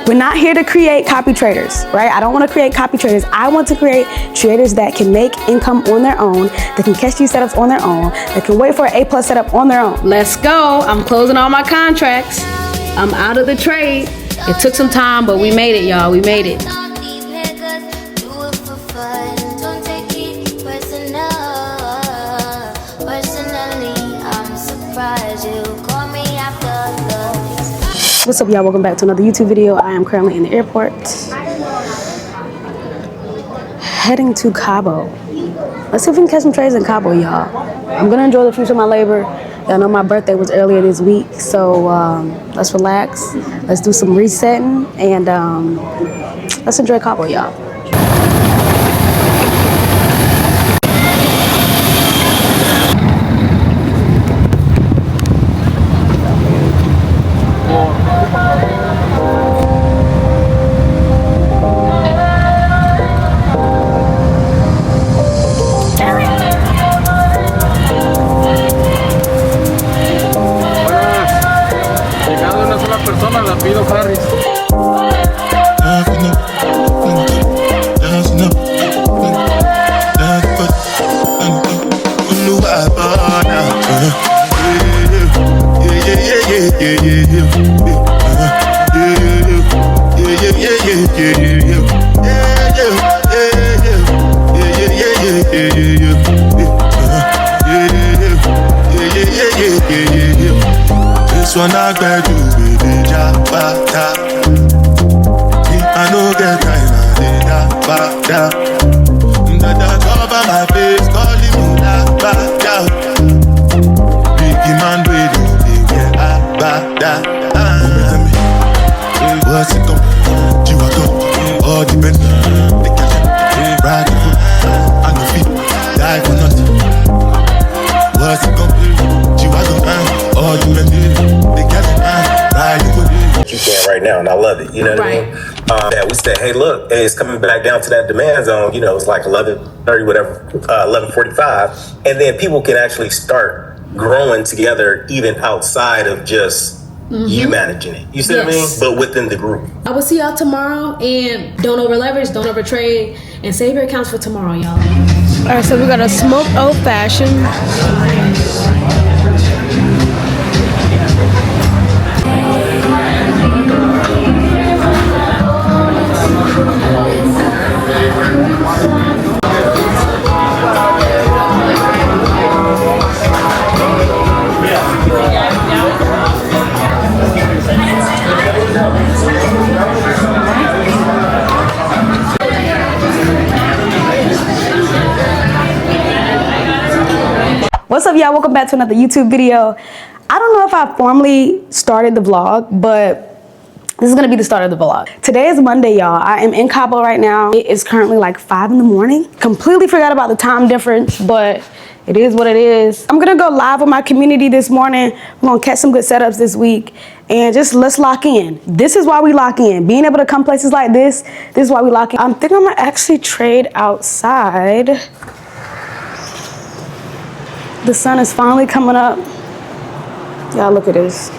We're not here to create copy traders, right? I don't want to create copy traders. I want to create traders that can make income on their own, that can catch these setups on their own, that can wait for an A+ setup on their own. Let's go. I'm closing all my contracts. I'm out of the trade. It took some time, but we made it, y'all. We made it. What's up, y'all? Welcome back to another YouTube video. I am currently in the airport, heading to Cabo. Let's see if we can catch some trades in Cabo, y'all. I'm gonna enjoy the fruits of my labor. Y'all know my birthday was earlier this week, so let's relax. Let's do some resetting, and let's enjoy Cabo, y'all. This one I grab you with the jabata. I know get time, I did jabata. That cover my face, calling me that bata. Biggie man, we do the bata. What's it come? You are come, all the men, the catch, ride the foot, and the feet, die for nothing. What's it come? You are come, all the men, the catch, ride the foot. You can right now, and I love it. You know what I mean? Yeah, we said, hey, look, hey, it's coming back down to that demand zone. You know, it's like 11:30, whatever, 11:45, and then people can actually start growing together, even outside of just you managing it. You see what I mean? But within the group. I will see y'all tomorrow, and don't over leverage, don't over trade, and save your accounts for tomorrow, y'all. All right, so we got a smoked old fashioned. What's up, y'all? Welcome back to another YouTube video. I don't know if I formally started the vlog, but this is gonna be the start of the vlog. Today is Monday, y'all. I am in Cabo right now. It is currently like 5 in the morning. Completely forgot about the time difference, but it is what it is. I'm gonna go live with my community this morning. We're gonna catch some good setups this week, and just let's lock in. This is why we lock in. Being able to come places like this is why we lock in. I'm thinking I'm gonna actually trade outside. The sun is finally coming up. Y'all, look at this.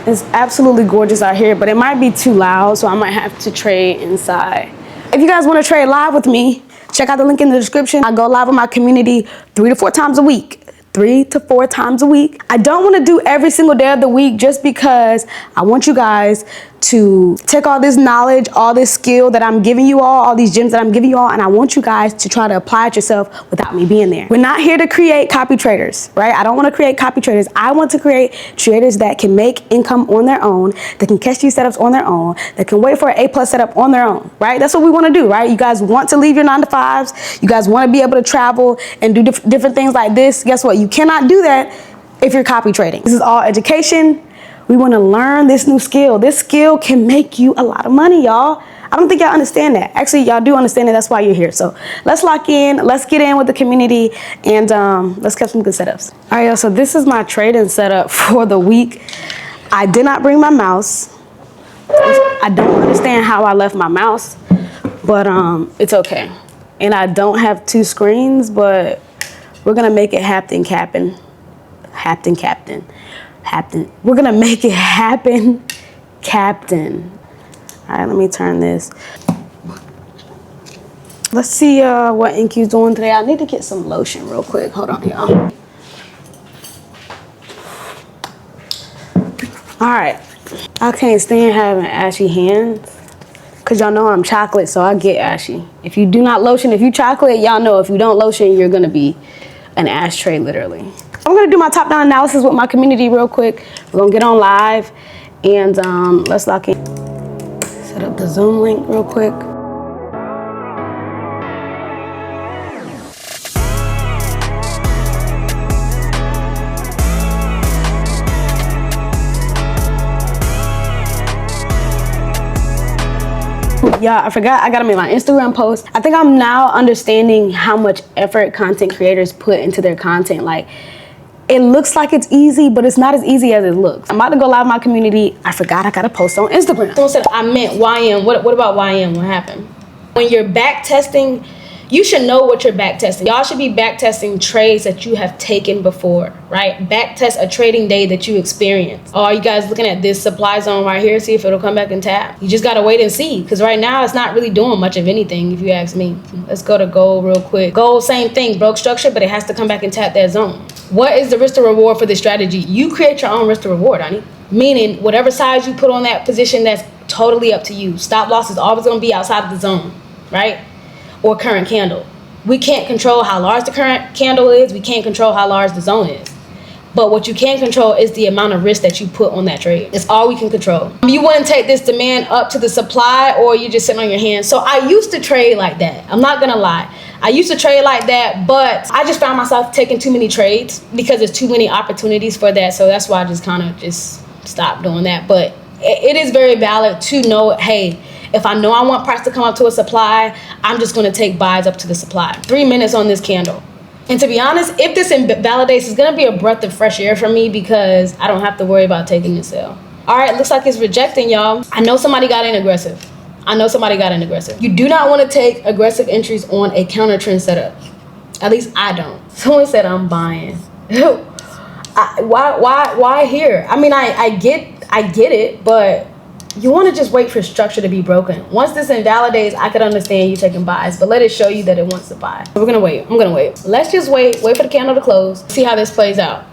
It's absolutely gorgeous out here, but it might be too loud, so I might have to trade inside. If you guys want to trade live with me, check out the link in the description. I go live with my community 3 to 4 times a week. 3 to 4 times a week. I don't want to do every single day of the week just because I want you guys to take all this knowledge, all this skill that I'm giving you all these gems that I'm giving you all, and I want you guys to try to apply it yourself without me being there. We're not here to create copy traders, right? I don't want to create copy traders. I want to create traders that can make income on their own, that can catch these setups on their own, that can wait for an A+ setup on their own, right? That's what we want to do, right? You guys want to leave your 9 to 5s. You guys want to be able to travel and do different things like this. Guess what? You cannot do that if you're copy trading. This is all education. We want to learn this new skill. This skill can make you a lot of money, y'all. I don't think y'all understand that. Actually, y'all do understand that. That's why you're here. So let's lock in. Let's get in with the community, and let's catch some good setups. All right, y'all. So this is my trading setup for the week. I did not bring my mouse. I don't understand how I left my mouse, but it's okay. And I don't have 2 screens, but we're gonna make it happen, Captain. We're gonna make it happen, Captain. All right, let me turn this. Let's see what NQ's doing today. I need to get some lotion real quick. Hold on, y'all. All right. I can't stand having ashy hands because y'all know I'm chocolate, so I get ashy. If you do not lotion, if you chocolate, y'all know if you don't lotion, you're going to be an ashtray, literally. I'm going to do my top-down analysis with my community real quick. We're going to get on live, and let's lock in. Set up the Zoom link real quick. Yeah, I forgot I gotta make my Instagram post. I think I'm now understanding how much effort content creators put into their content. Like, it looks like it's easy, but it's not as easy as it looks. I'm about to go live in my community. I forgot I gotta post on Instagram. Someone said I meant YM. What about YM? What happened? When you're back testing, you should know what you're back testing. Y'all should be back testing trades that you have taken before, right? Back test a trading day that you experienced. Oh, are you guys looking at this supply zone right here? See if it'll come back and tap. You just gotta wait and see, because right now it's not really doing much of anything, if you ask me. Let's go to gold real quick. Gold, same thing, broke structure, but it has to come back and tap that zone. What is the risk to reward for this strategy? You create your own risk to reward, honey. Meaning, whatever size you put on that position, that's totally up to you. Stop loss is always gonna be outside of the zone, right? Or current candle. We can't control how large the current candle is. We can't control how large the zone is. But what you can control is the amount of risk that you put on that trade. It's all we can control. You wouldn't take this demand up to the supply, or you just sitting on your hands. So I used to trade like that. I'm not gonna lie. I used to trade like that, but I just found myself taking too many trades because there's too many opportunities for that. So that's why I just kind of just stopped doing that. But it is very valid to know, hey, if I know I want price to come up to a supply, I'm just going to take buys up to the supply. 3 minutes on this candle. And to be honest, if this invalidates, it's going to be a breath of fresh air for me because I don't have to worry about taking the sell. All right, looks like it's rejecting, y'all. I know somebody got in aggressive. You do not want to take aggressive entries on a counter trend setup. At least I don't. Someone said I'm buying. Why here? I mean, I get it, but you want to just wait for structure to be broken. Once this invalidates, I could understand you taking buys, but let it show you that it wants to buy. We're gonna wait. I'm gonna wait. Let's just wait for the candle to close, see how this plays out.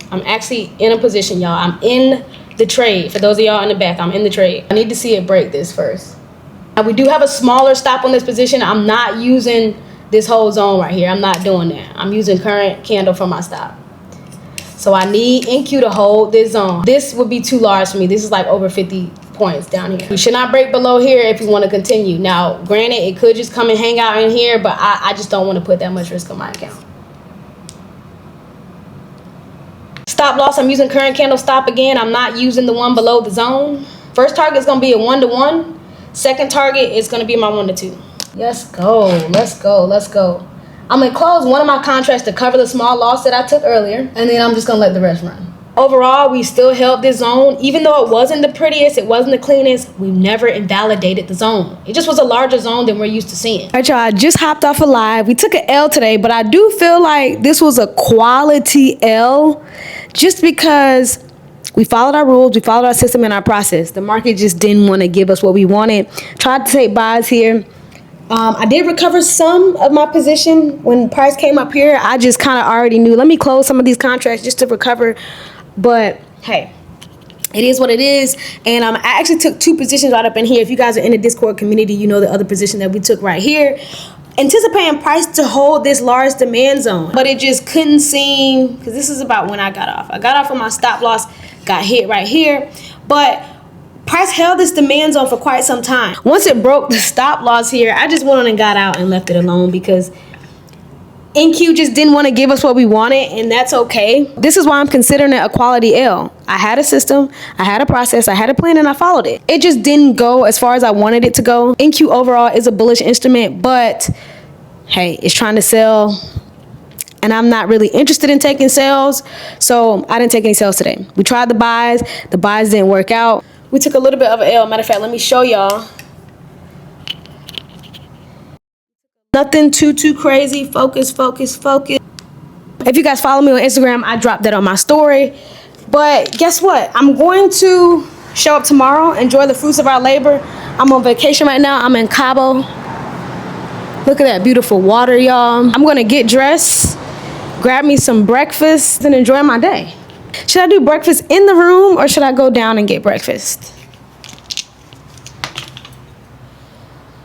I'm actually in a position, y'all. I'm in the trade. For those of y'all in the back, I'm in the trade. I need to see it break this first. Now, we do have a smaller stop on this position. I'm not using this whole zone right here. I'm not doing that. I'm using current candle for my stop. So I need NQ to hold this zone. This would be too large for me. This is like over 50 points down here. You should not break below here if you want to continue. Now, granted, it could just come and hang out in here, but I just don't want to put that much risk on my account. Stop loss, I'm using current candle stop again. I'm not using the one below the zone. First target is going to be a 1-to-1. Second target is going to be my 1-to-2. Let's go. I'm going to close one of my contracts to cover the small loss that I took earlier, and then I'm just going to let the rest run. Overall, we still held this zone. Even though it wasn't the prettiest, it wasn't the cleanest, we never invalidated the zone. It just was a larger zone than we're used to seeing. All right, y'all, I just hopped off a live. We took an L today, but I do feel like this was a quality L just because we followed our rules, we followed our system and our process. The market just didn't want to give us what we wanted. Tried to take buys here. I did recover some of my position when price came up here. I just kind of already knew, let me close some of these contracts just to recover. But hey, it is what it is. And I actually took 2 positions right up in here. If you guys are in the Discord community, you know the other position that we took right here, anticipating price to hold this large demand zone. But it just couldn't seem, because this is about when I got off. I got off of my stop loss, got hit right here. But price held this demand zone for quite some time. Once it broke the stop loss here, I just went on and got out and left it alone because NQ just didn't want to give us what we wanted, and that's okay. This is why I'm considering it a quality L. I had a system, I had a process, I had a plan, and I followed it. It just didn't go as far as I wanted it to go. NQ overall is a bullish instrument, but hey, it's trying to sell, and I'm not really interested in taking sales, so I didn't take any sales today. We tried the buys didn't work out. We took a little bit of an L. Matter of fact, let me show y'all. Nothing too crazy. Focus. If you guys follow me on Instagram, I dropped that on my story. But guess what? I'm going to show up tomorrow, enjoy the fruits of our labor. I'm on vacation right now. I'm in Cabo. Look at that beautiful water, y'all. I'm gonna get dressed, grab me some breakfast, and enjoy my day. Should I do breakfast in the room or should I go down and get breakfast?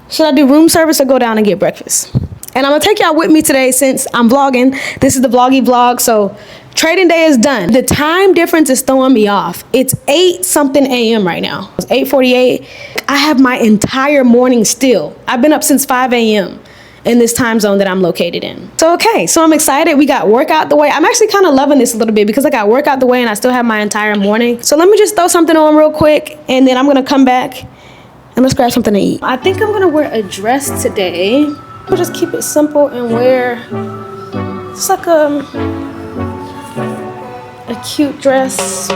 Should I do room service or go down and get breakfast? And I'm gonna take y'all with me today since I'm vlogging. This is the vloggy vlog, so trading day is done. The time difference is throwing me off. It's 8 something a.m. right now. It's 8:48. I have my entire morning still. I've been up since 5 a.m. in this time zone that I'm located in. So okay, so I'm excited. We got work out the way. I'm actually kind of loving this a little bit because I got work out the way and I still have my entire morning. So let me just throw something on real quick and then I'm gonna come back and let's grab something to eat. I think I'm gonna wear a dress today. I'll just keep it simple and wear just like a cute dress.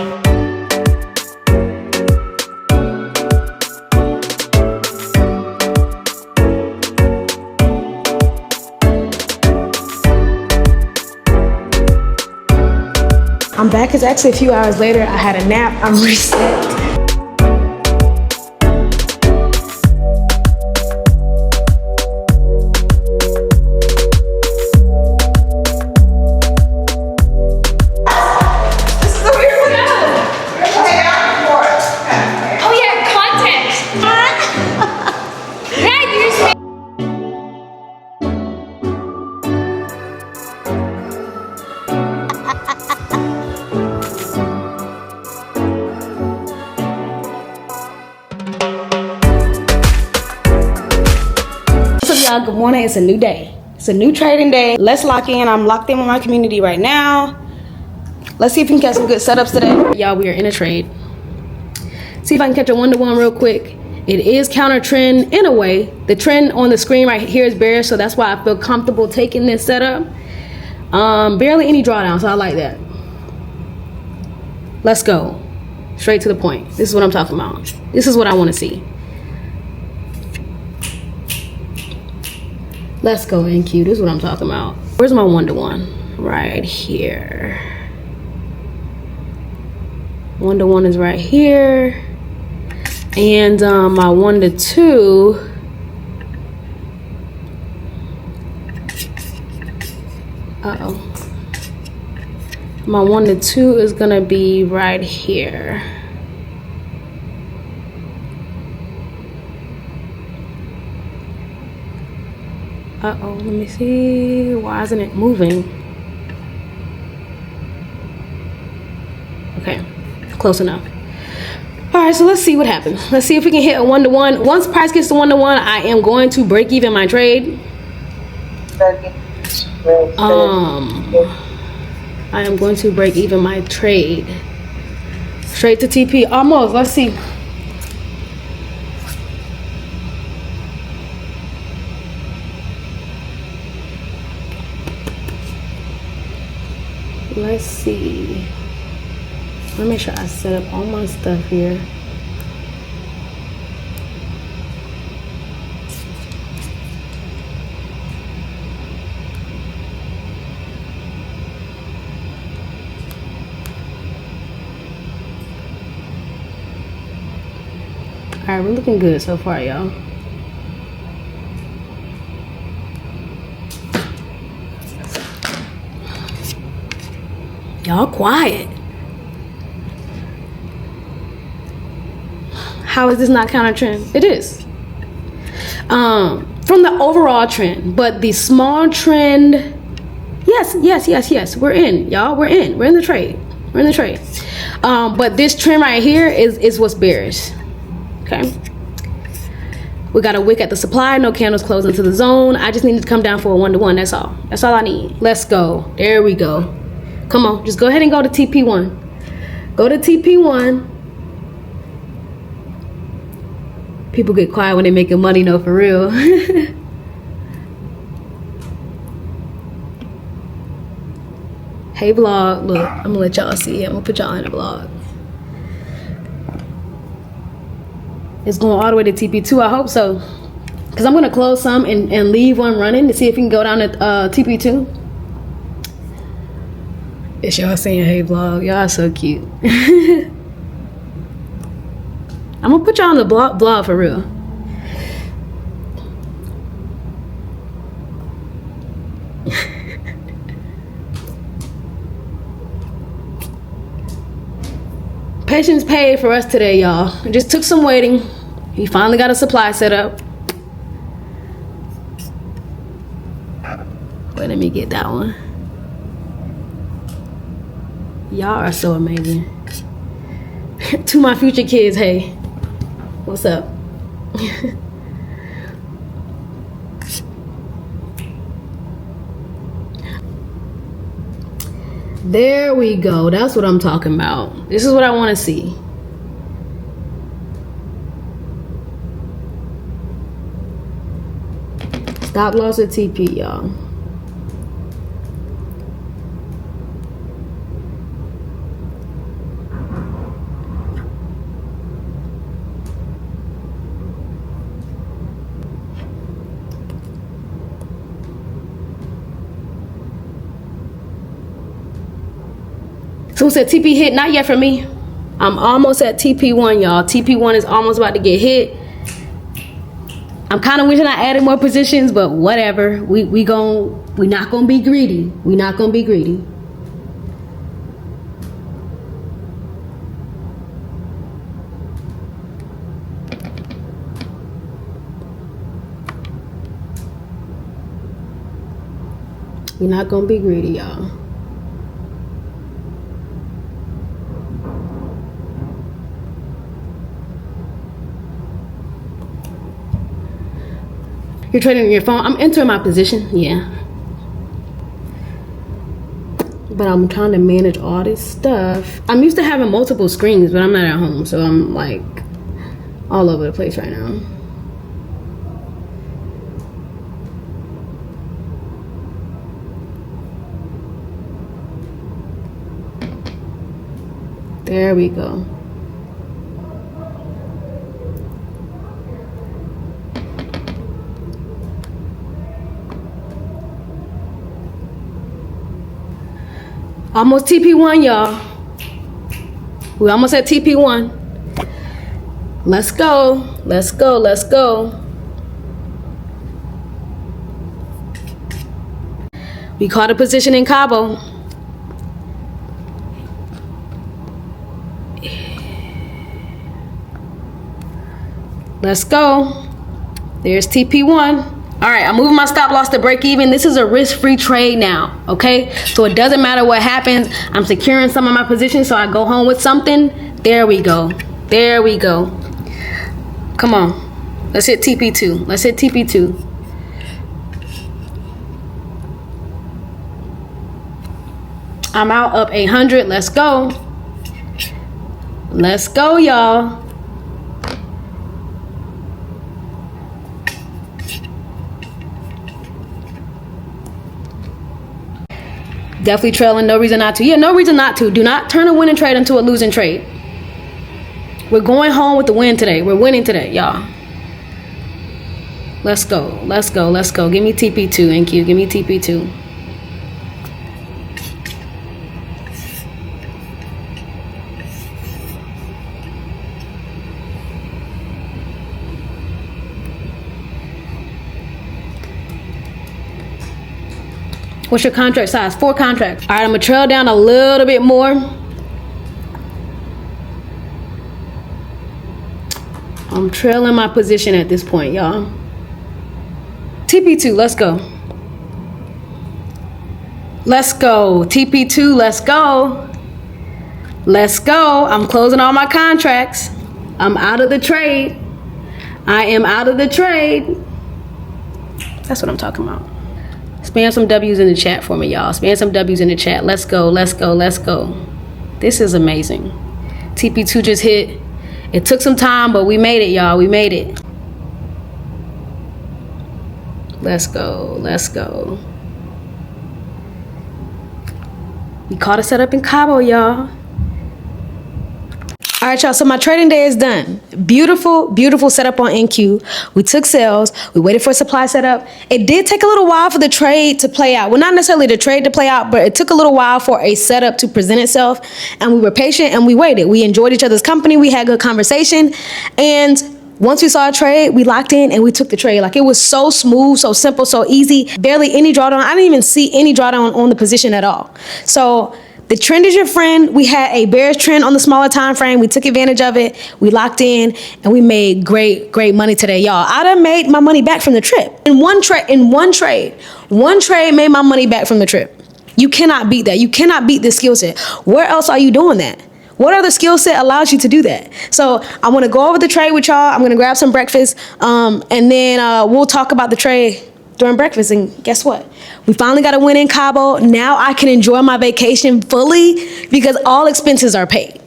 I'm back. It's actually a few hours later. I had a nap. I'm reset. Y'all, good morning. It's a new day. It's a new trading day. Let's lock in. I'm locked in with my community right now. Let's see if we can catch some good setups today. Y'all, we are in a trade. See if I can catch a 1-to-1 real quick. It is counter trend in a way. The trend on the screen right here is bearish, so that's why I feel comfortable taking this setup. Barely any drawdown, so I like that. Let's go. Straight to the point. This is what I'm talking about. This is what I want to see. Let's go, NQ. This is what I'm talking about. Where's my 1-to-1? Right here. 1-to-1 is right here. And my 1-to-2. Uh-oh. My 1-to-2 is gonna be right here. Uh-oh, let me see. Why isn't it moving? Okay, close enough. All right, so let's see what happens. Let's see if we can hit a 1-to-1. Once price gets to 1-to-1, I am going to break even my trade. I am going to break even my trade. Straight to TP, almost. Let's see. Let's see. Let me make sure I set up all my stuff here. All right, we're looking good so far, y'all. Y'all quiet. How is this not counter trend? It is. From the overall trend, but the small trend, yes. We're in, y'all. We're in the trade. We're in the trade. But this trend right here is what's bearish. Okay. We got a wick at the supply, no candles closing to the zone. I just need to come down for a 1-to-1. That's all. That's all I need. Let's go. There we go. Come on, just go ahead and go to TP1. Go to TP1. People get quiet when they're making money, no, for real. Hey vlog, look, I'm gonna let y'all see. I'm gonna put y'all in the vlog. It's going all the way to TP2, I hope so. Cause I'm gonna close some and leave one running to see if we can go down to TP2. It's y'all saying, hey vlog, y'all so cute. I'm gonna put y'all on the blog for real. Patience paid for us today, y'all. It just took some waiting. He finally got a supply set up. Wait, let me get that one. Y'all are so amazing. To my future kids, hey, what's up? There we go. That's what I'm talking about. This is what I want to see. Stop loss at TP, y'all. Someone said TP hit, not yet for me. I'm almost at TP1, y'all. TP1 is almost about to get hit. I'm kind of wishing I added more positions, but whatever. We not gonna be greedy. We not gonna be greedy. We're not gonna be greedy, y'all. You're trading on your phone. I'm entering my position, yeah. But I'm trying to manage all this stuff. I'm used to having multiple screens, but I'm not at home, so I'm like all over the place right now. There we go. Almost TP1, y'all. We almost at TP1. Let's go. Let's go. Let's go. We caught a position in Cabo. Let's go. There's TP1. All right, I'm moving my stop loss to break even. This is a risk-free trade now, okay? So it doesn't matter what happens. I'm securing some of my positions so I go home with something. There we go. There we go. Come on. Let's hit TP2. Let's hit TP2. I'm out up 800. Let's go. Let's go, y'all. Definitely trailing, no reason not to. Yeah, no reason not to. Do not turn a winning trade into a losing trade. We're going home with the win today. We're winning today, y'all. Let's go. Let's go. Let's go. Give me TP2, NQ. Give me TP2. What's your contract size? 4 contracts. All right, I'm gonna trail down a little bit more. I'm trailing my position at this point, y'all. TP2, let's go. Let's go. TP2, let's go. Let's go. I'm closing all my contracts. I'm out of the trade. I am out of the trade. That's what I'm talking about. Spam some W's in the chat for me, y'all. Spam some W's in the chat. Let's go, let's go, let's go. This is amazing. TP2 just hit. It took some time, but we made it, y'all. We made it. Let's go, let's go. We caught a setup in Cabo, y'all. All right, y'all, so my trading day is done. Beautiful, beautiful setup on NQ. We took sales, we waited for a supply setup. It did take a little while for the trade to play out. Well, not necessarily the trade to play out, but it took a little while for a setup to present itself. And we were patient and we waited. We enjoyed each other's company, we had good conversation. And once we saw a trade, we locked in and we took the trade. Like, it was so smooth, so simple, so easy. Barely any drawdown. I didn't even see any drawdown on the position at all. So the trend is your friend. We had a bearish trend on the smaller time frame. We took advantage of it. We locked in and we made great, great money today, y'all. I done made my money back from the trip. In one trade made my money back from the trip. You cannot beat that. You cannot beat this skill set. Where else are you doing that? What other skill set allows you to do that? So I want to go over the trade with y'all. I'm going to grab some breakfast, and then we'll talk about the trade during breakfast. And guess what? We finally got a win in Cabo. Now I can enjoy my vacation fully because all expenses are paid.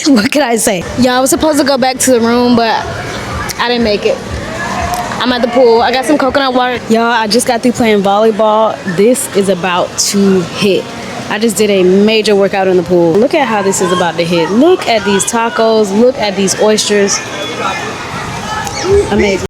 What can I say? Y'all, I was supposed to go back to the room, but I didn't make it. I'm at the pool. I got some coconut water. Y'all, I just got through playing volleyball. This is about to hit. I just did a major workout in the pool. Look at how this is about to hit. Look at these tacos. Look at these oysters. Amazing.